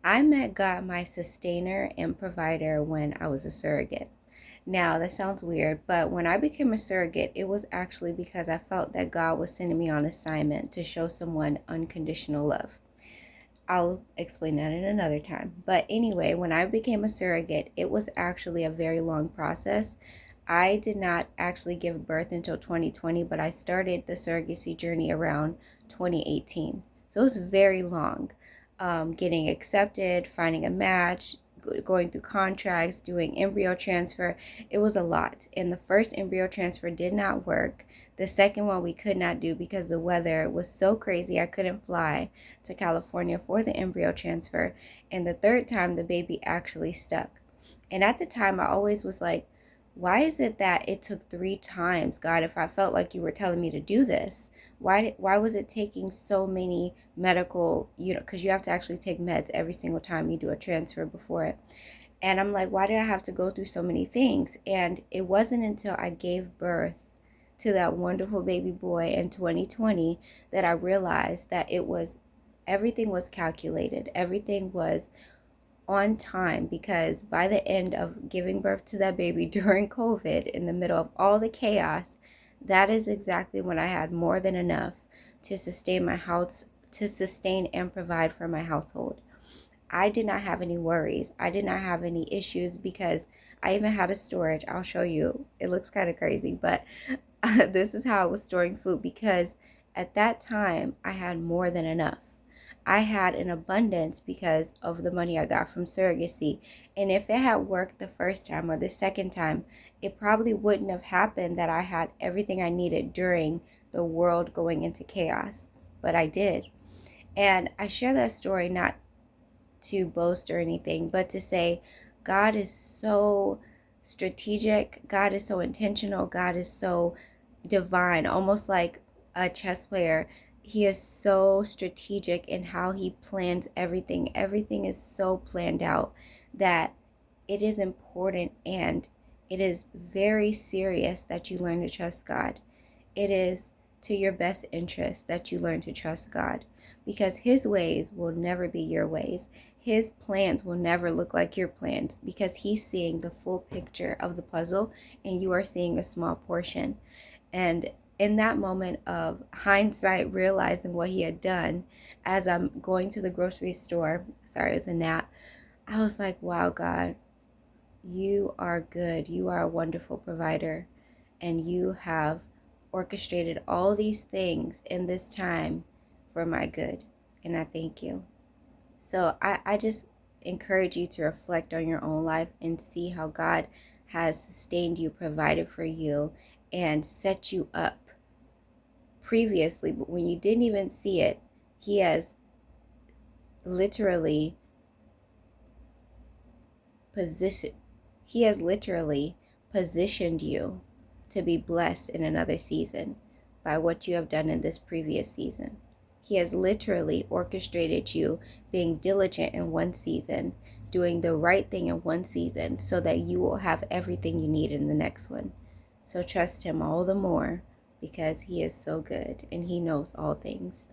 I met God, my sustainer and provider, when I was a surrogate. Now, that sounds weird, but when I became a surrogate, it was actually because I felt that God was sending me on assignment to show someone unconditional love. I'll explain that in another time. But anyway, when I became a surrogate, it was actually a very long process. I did not actually give birth until 2020, but I started the surrogacy journey around 2018. So it was very long. Getting accepted, finding a match, going through contracts, doing embryo transfer. It was a lot. And the first embryo transfer did not work. The second one we could not do because the weather was so crazy I couldn't fly to California for the embryo transfer. And the third time the baby actually stuck. And at the time I always was like, why is it that it took 3 times, God, if I felt like you were telling me to do this? Why was it taking so many medical, because you have to actually take meds every single time you do a transfer before it. And I'm like, why did I have to go through so many things? And it wasn't until I gave birth to that wonderful baby boy in 2020 that I realized that everything was calculated. Everything was on time, because by the end of giving birth to that baby during COVID, in the middle of all the chaos, that is exactly when I had more than enough to sustain my house, to sustain and provide for my household. I did not have any worries. I did not have any issues because I even had a storage. I'll show you. It looks kind of crazy, but this is how I was storing food, because at that time I had more than enough. I had an abundance because of the money I got from surrogacy. And if it had worked the first time or the second time, it probably wouldn't have happened that I had everything I needed during the world going into chaos. But I did. And I share that story not to boast or anything, but to say God is so strategic, God is so intentional, God is so divine, almost like a chess player. He is so strategic in how he plans everything. Everything is so planned out that it is important, and it is very serious that you learn to trust God. It is to your best interest that you learn to trust God, because his ways will never be your ways. His plans will never look like your plans, because he's seeing the full picture of the puzzle and you are seeing a small portion. And in that moment of hindsight, realizing what he had done, as I'm going to the grocery store, sorry, it was a nap, I was like, wow, God, you are good. You are a wonderful provider. And you have orchestrated all these things in this time for my good. And I thank you. So I just encourage you to reflect on your own life and see how God has sustained you, provided for you, and set you up previously. But when you didn't even see it, He has literally positioned He has literally positioned you to be blessed in another season by what you have done in this previous season. He has literally orchestrated you being diligent in one season, doing the right thing in one season, so that you will have everything you need in the next one. So trust him all the more, because he is so good and he knows all things.